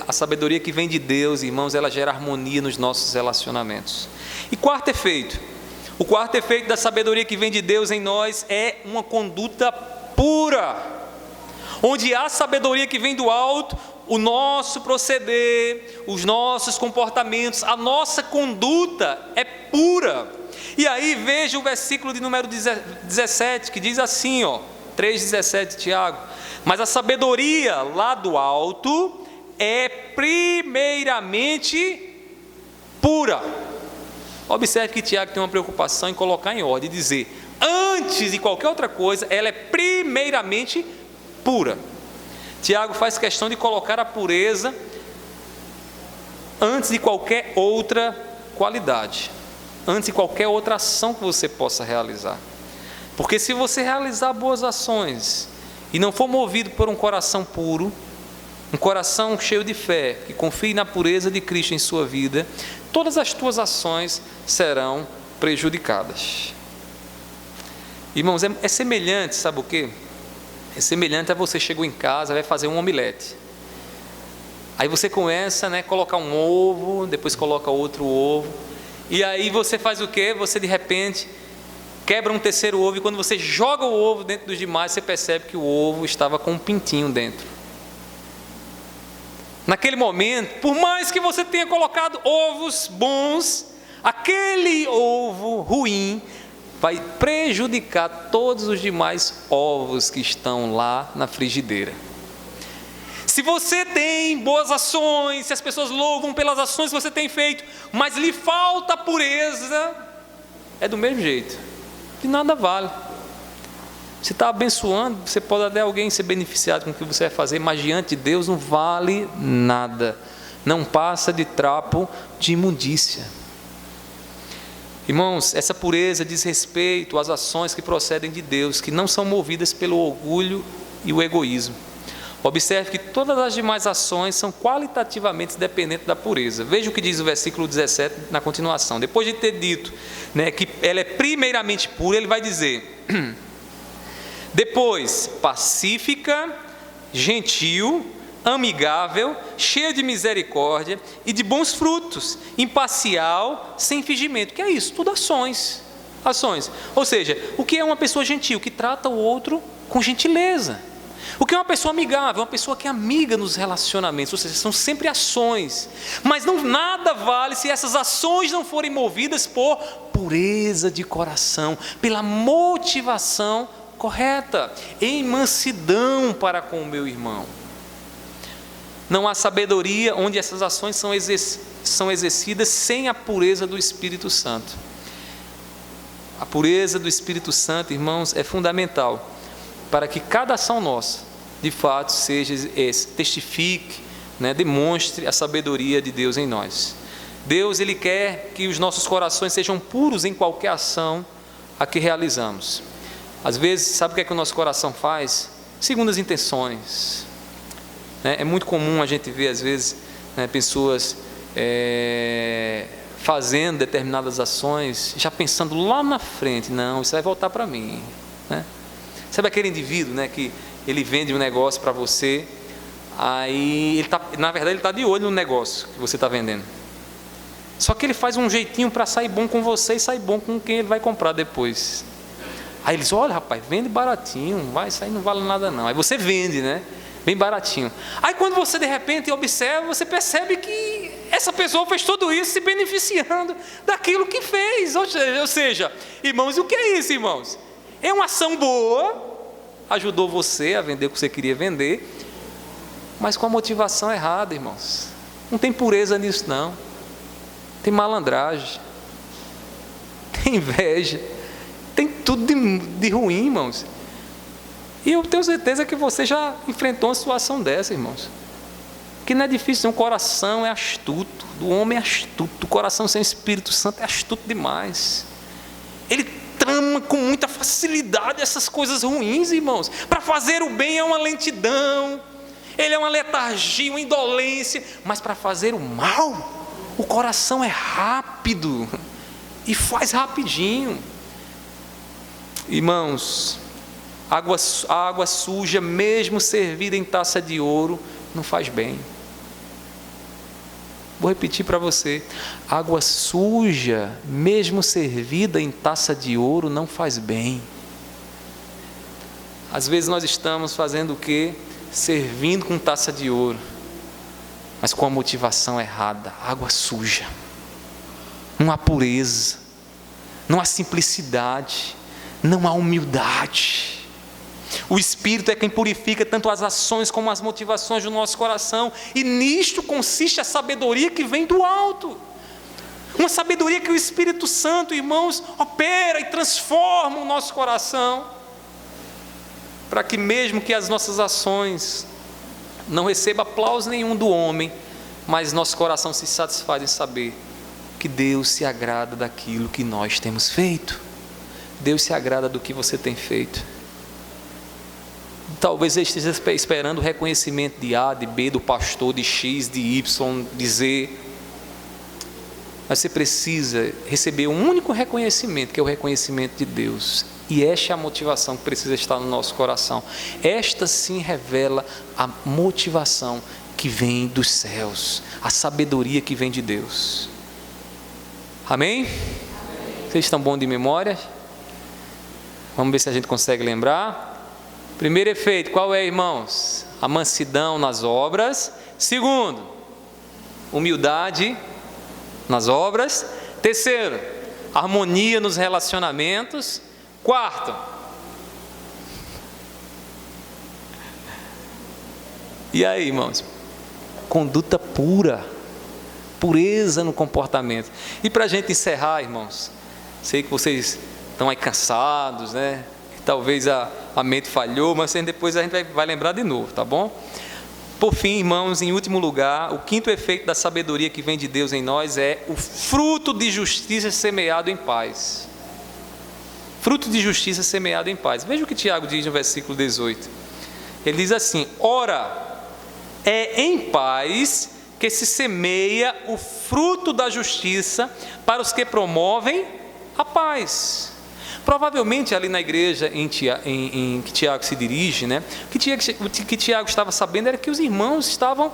a sabedoria que vem de Deus, irmãos, ela gera harmonia nos nossos relacionamentos. E quarto efeito, o quarto efeito da sabedoria que vem de Deus em nós é uma conduta pura. Onde há sabedoria que vem do alto, o nosso proceder, os nossos comportamentos, a nossa conduta é pura. E aí veja o versículo de número 17, que diz assim, 3,17, Tiago: mas a sabedoria lá do alto é primeiramente pura. Observe que Tiago tem uma preocupação em colocar em ordem, dizer, antes de qualquer outra coisa, ela é primeiramente pura. Tiago faz questão de colocar a pureza antes de qualquer outra qualidade, antes de qualquer outra ação que você possa realizar. Porque se você realizar boas ações e não for movido por um coração puro, um coração cheio de fé, que confie na pureza de Cristo em sua vida, todas as tuas ações serão prejudicadas. Irmãos, é semelhante, sabe o quê? É semelhante a você chegou em casa, vai fazer um omelete. Aí você começa, colocar um ovo, depois coloca outro ovo, e aí você faz o quê? Você de repente quebra um terceiro ovo, e quando você joga o ovo dentro dos demais, você percebe que o ovo estava com um pintinho dentro. Naquele momento, por mais que você tenha colocado ovos bons, aquele ovo ruim vai prejudicar todos os demais ovos que estão lá na frigideira. Se você tem boas ações, se as pessoas louvam pelas ações que você tem feito, mas lhe falta pureza, é do mesmo jeito. De nada vale. Você está abençoando, você pode até alguém ser beneficiado com o que você vai fazer, mas diante de Deus não vale nada. Não passa de trapo de imundícia. Irmãos, essa pureza diz respeito às ações que procedem de Deus, que não são movidas pelo orgulho e o egoísmo. Observe que todas as demais ações são qualitativamente dependentes da pureza. Veja o que diz o versículo 17 na continuação. Depois de ter dito que ela é primeiramente pura, ele vai dizer: depois, pacífica, gentil, amigável, cheia de misericórdia e de bons frutos, imparcial, sem fingimento. Que é isso? Tudo ações. Ou seja, o que é uma pessoa gentil? Que trata o outro com gentileza. O que é uma pessoa amigável? Uma pessoa que é amiga nos relacionamentos, ou seja, são sempre ações. Mas nada vale se essas ações não forem movidas por pureza de coração, pela motivação correta, em mansidão para com o meu irmão. Não há sabedoria onde essas ações são exercidas sem a pureza do Espírito Santo. A pureza do Espírito Santo, irmãos, é fundamental para que cada ação nossa, de fato, testifique, demonstre a sabedoria de Deus em nós. Deus, Ele quer que os nossos corações sejam puros em qualquer ação a que realizamos. Às vezes, sabe o que é que o nosso coração faz? Segundo as intenções. É muito comum a gente ver, às vezes, pessoas fazendo determinadas ações, já pensando lá na frente, não, isso vai voltar para mim, né? Sabe aquele indivíduo, né, que ele vende um negócio para você, aí na verdade ele está de olho no negócio que você está vendendo, só que ele faz um jeitinho para sair bom com você e sair bom com quem ele vai comprar depois. Aí eles, olha rapaz, vende baratinho, isso aí não vale nada não. Aí você vende, né, bem baratinho. Aí quando você de repente observa, você percebe que essa pessoa fez tudo isso se beneficiando daquilo que fez. Ou seja, irmãos, e o que é isso, irmãos? É uma ação boa, ajudou você a vender o que você queria vender, mas com a motivação errada, irmãos. Não tem pureza nisso não. Tem malandragem, tem inveja, tem tudo de ruim, irmãos. E eu tenho certeza que você já enfrentou uma situação dessa, irmãos. Que não é difícil, o coração é astuto, do homem é astuto, o coração sem Espírito Santo é astuto demais. Ele trama com muita facilidade essas coisas ruins, irmãos. Para fazer o bem é uma lentidão, ele é uma letargia, uma indolência, mas para fazer o mal, o coração é rápido e faz rapidinho. Irmãos, a água suja, mesmo servida em taça de ouro, não faz bem. Vou repetir para você: água suja, mesmo servida em taça de ouro, não faz bem. Às vezes nós estamos fazendo o quê? Servindo com taça de ouro, mas com a motivação errada, água suja. Não há pureza, não há simplicidade, não há humildade. O Espírito é quem purifica tanto as ações como as motivações do nosso coração, e nisto consiste a sabedoria que vem do alto. Uma sabedoria que o Espírito Santo, irmãos, opera e transforma o nosso coração, para que mesmo que as nossas ações não recebam aplauso nenhum do homem, mas nosso coração se satisfaz em saber que Deus se agrada daquilo que nós temos feito. Deus se agrada do que você tem feito. Talvez você esteja esperando o reconhecimento de A, de B, do pastor, de X, de Y, de Z. Mas você precisa receber um único reconhecimento, que é o reconhecimento de Deus. E esta é a motivação que precisa estar no nosso coração. Esta sim revela a motivação que vem dos céus, a sabedoria que vem de Deus. Amém? Amém. Vocês estão bons de memória? Vamos ver se a gente consegue lembrar. Primeiro efeito, qual é, irmãos? A mansidão nas obras. Segundo, humildade nas obras. Terceiro, harmonia nos relacionamentos. Quarto, e aí, irmãos? Conduta pura, pureza no comportamento. E para a gente encerrar, irmãos, sei que vocês estão aí cansados, né? Talvez a mente falhou, mas depois a gente vai lembrar de novo, tá bom? Por fim, irmãos, em último lugar, o quinto efeito da sabedoria que vem de Deus em nós é o fruto de justiça semeado em paz. Fruto de justiça semeado em paz. Veja o que Tiago diz no versículo 18. Ele diz assim: ora, é em paz que se semeia o fruto da justiça para os que promovem a paz. Provavelmente ali na igreja em que Tiago se dirige, né, o que Tiago estava sabendo era que os irmãos estavam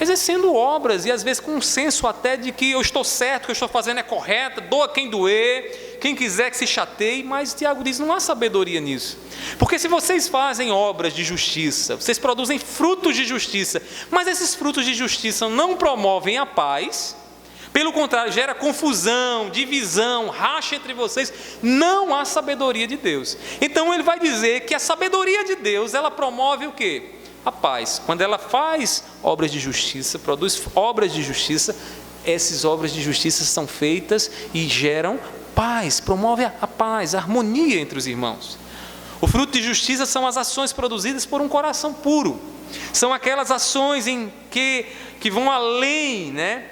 exercendo obras, e às vezes com um senso até de que eu estou certo, o que eu estou fazendo é correto, doa quem doer, quem quiser que se chateie, mas Tiago diz, não há sabedoria nisso, porque se vocês fazem obras de justiça, vocês produzem frutos de justiça, mas esses frutos de justiça não promovem a paz, pelo contrário, gera confusão, divisão, racha entre vocês, não há sabedoria de Deus. Então ele vai dizer que a sabedoria de Deus, ela promove o quê? A paz. Quando ela faz obras de justiça, produz obras de justiça, essas obras de justiça são feitas e geram paz, promove a paz, a harmonia entre os irmãos. O fruto de justiça são as ações produzidas por um coração puro, são aquelas ações que vão além, né,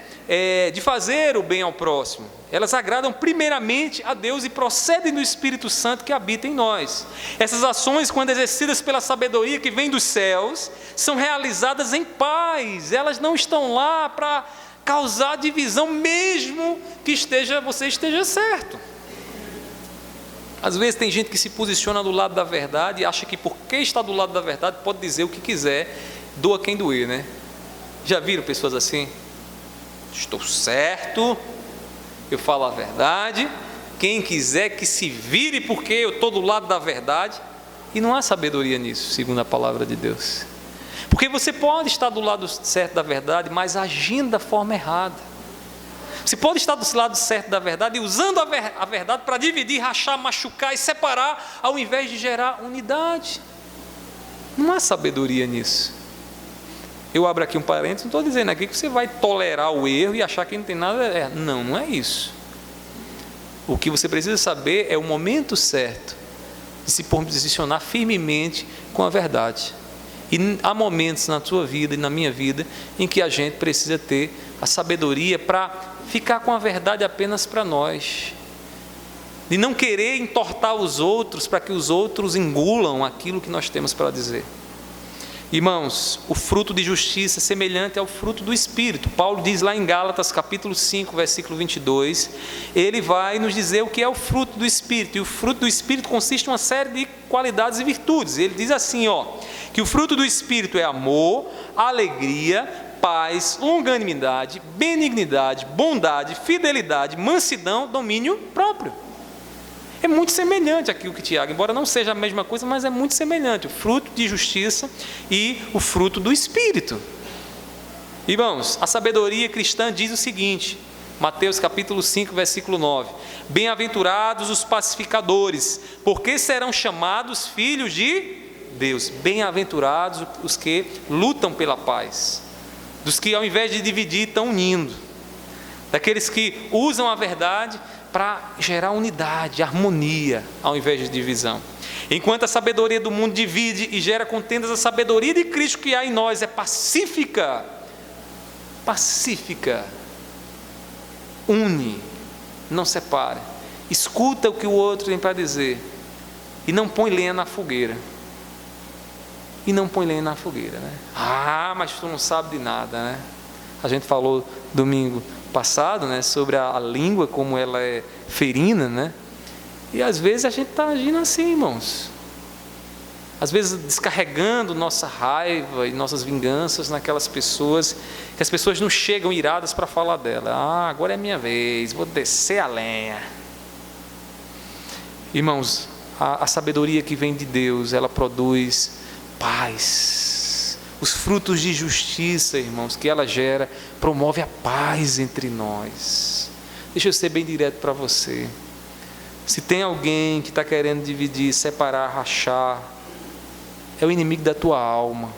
de fazer o bem ao próximo. Elas agradam primeiramente a Deus e procedem do Espírito Santo que habita em nós. Essas ações, quando exercidas pela sabedoria que vem dos céus, são realizadas em paz. Elas não estão lá para causar divisão, mesmo que você esteja certo. Às vezes tem gente que se posiciona do lado da verdade e acha que porque está do lado da verdade pode dizer o que quiser, doa quem doer, né? Já viram pessoas assim? Estou certo, eu falo a verdade, quem quiser que se vire porque eu estou do lado da verdade. E não há sabedoria nisso, segundo a palavra de Deus. Porque você pode estar do lado certo da verdade, mas agindo da forma errada. Você pode estar do lado certo da verdade e usando a verdade para dividir, rachar, machucar e separar, ao invés de gerar unidade. Não há sabedoria nisso. Eu abro aqui um parênteses, não estou dizendo aqui que você vai tolerar o erro e achar que não tem nada. Não, não é isso. O que você precisa saber é o momento certo de se posicionar firmemente com a verdade. E há momentos na tua vida e na minha vida em que a gente precisa ter a sabedoria para ficar com a verdade apenas para nós, de não querer entortar os outros para que os outros engulam aquilo que nós temos para dizer. Irmãos, o fruto de justiça é semelhante ao fruto do Espírito. Paulo diz lá em Gálatas capítulo 5, versículo 22, ele vai nos dizer o que é o fruto do Espírito, e o fruto do Espírito consiste em uma série de qualidades e virtudes. Ele diz assim, que o fruto do Espírito é amor, alegria, paz, longanimidade, benignidade, bondade, fidelidade, mansidão, domínio próprio. É muito semelhante àquilo que Tiago, embora não seja a mesma coisa, mas é muito semelhante, o fruto de justiça e o fruto do Espírito. Irmãos, a sabedoria cristã diz o seguinte, Mateus capítulo 5, versículo 9, bem-aventurados os pacificadores, porque serão chamados filhos de Deus. Bem-aventurados os que lutam pela paz, dos que ao invés de dividir estão unindo, daqueles que usam a verdade para gerar unidade, harmonia, ao invés de divisão. Enquanto a sabedoria do mundo divide e gera contendas, a sabedoria de Cristo que há em nós é pacífica. Pacífica. Une, não separa. Escuta o que o outro tem para dizer e não põe lenha na fogueira. E não põe lenha na fogueira, né? Mas tu não sabe de nada, né? A gente falou domingo passado, né, sobre a língua, como ela é ferina, né? E às vezes a gente está agindo assim, irmãos. Às vezes descarregando nossa raiva e nossas vinganças naquelas pessoas, que as pessoas não chegam iradas para falar dela. Agora é minha vez, vou descer a lenha. Irmãos, a sabedoria que vem de Deus, ela produz paz. Os frutos de justiça, irmãos, que ela gera, promove a paz entre nós. Deixa eu ser bem direto para você. Se tem alguém que está querendo dividir, separar, rachar, é o inimigo da tua alma,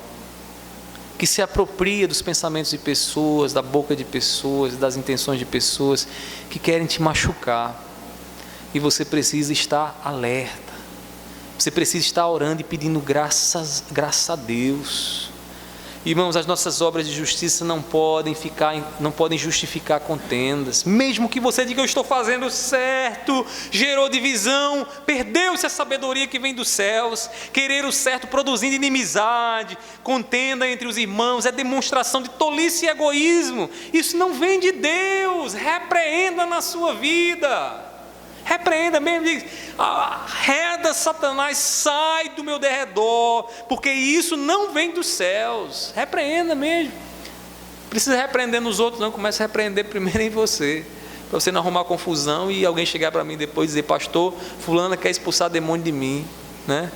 que se apropria dos pensamentos de pessoas, da boca de pessoas, das intenções de pessoas que querem te machucar. E você precisa estar alerta. Você precisa estar orando e pedindo graça a Deus. Irmãos, as nossas obras de justiça não podem justificar contendas. Mesmo que você diga, eu estou fazendo certo, gerou divisão, perdeu-se a sabedoria que vem dos céus. Querer o certo produzindo inimizade, contenda entre os irmãos, é demonstração de tolice e egoísmo. Isso não vem de Deus. Repreenda na sua vida. Repreenda mesmo, diz, arreda Satanás, sai do meu derredor, porque isso não vem dos céus. Repreenda mesmo. Precisa repreender nos outros não, comece a repreender primeiro em você, para você não arrumar confusão e alguém chegar para mim depois e dizer, pastor, fulana quer expulsar demônio de mim, né?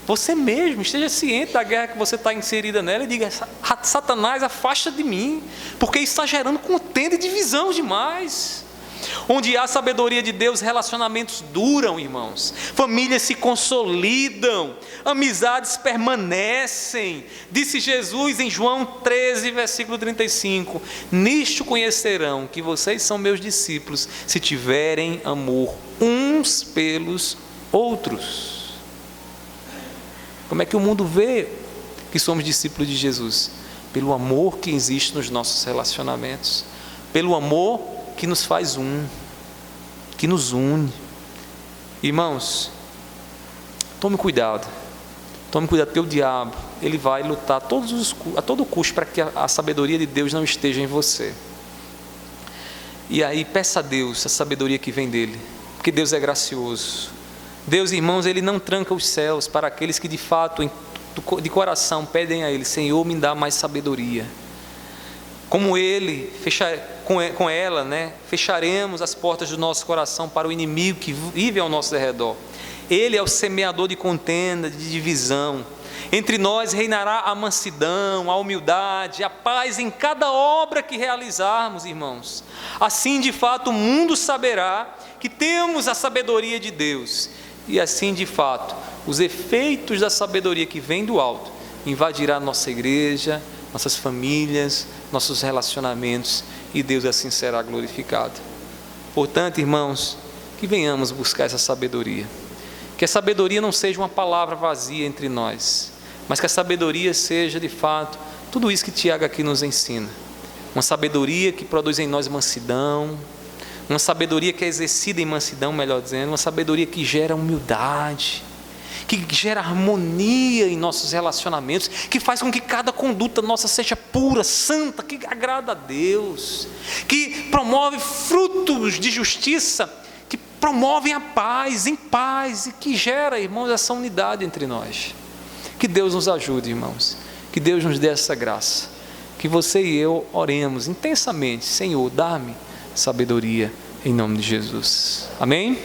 Você mesmo, esteja ciente da guerra que você está inserida nela e diga, Satanás, afasta de mim, porque isso está gerando contenda e divisão demais. Onde há sabedoria de Deus, relacionamentos duram, irmãos. Famílias se consolidam, amizades permanecem. Disse Jesus em João 13, versículo 35, nisto conhecerão que vocês são meus discípulos, se tiverem amor uns pelos outros. Como é que o mundo vê que somos discípulos de Jesus? Pelo amor que existe nos nossos relacionamentos, pelo amor que nos faz que nos une. Irmãos, tome cuidado Tome cuidado, porque o diabo, ele vai lutar a todo custo para que a sabedoria de Deus não esteja em você. E aí peça a Deus a sabedoria que vem dele, porque Deus é gracioso. Deus, irmãos, ele não tranca os céus para aqueles que de fato, de coração, pedem a ele: Senhor, me dá mais sabedoria. Como ele, com ela, né, fecharemos as portas do nosso coração para o inimigo que vive ao nosso redor. Ele é o semeador de contenda, de divisão. Entre nós reinará a mansidão, a humildade, a paz em cada obra que realizarmos, irmãos. Assim, de fato, o mundo saberá que temos a sabedoria de Deus. E assim, de fato, os efeitos da sabedoria que vem do alto invadirá nossa igreja, nossas famílias, nossos relacionamentos, e Deus assim será glorificado. Portanto, irmãos, que venhamos buscar essa sabedoria. Que a sabedoria não seja uma palavra vazia entre nós, mas que a sabedoria seja, de fato, tudo isso que Tiago aqui nos ensina. Uma sabedoria que produz em nós mansidão, uma sabedoria que é exercida em mansidão, melhor dizendo, uma sabedoria que gera humildade, que gera harmonia em nossos relacionamentos, que faz com que cada conduta nossa seja pura, santa, que agrada a Deus, que promove frutos de justiça, que promovem a paz, em paz, e que gera, irmãos, essa unidade entre nós. Que Deus nos ajude, irmãos, que Deus nos dê essa graça, que você e eu oremos intensamente: Senhor, dá-me sabedoria, em nome de Jesus. Amém?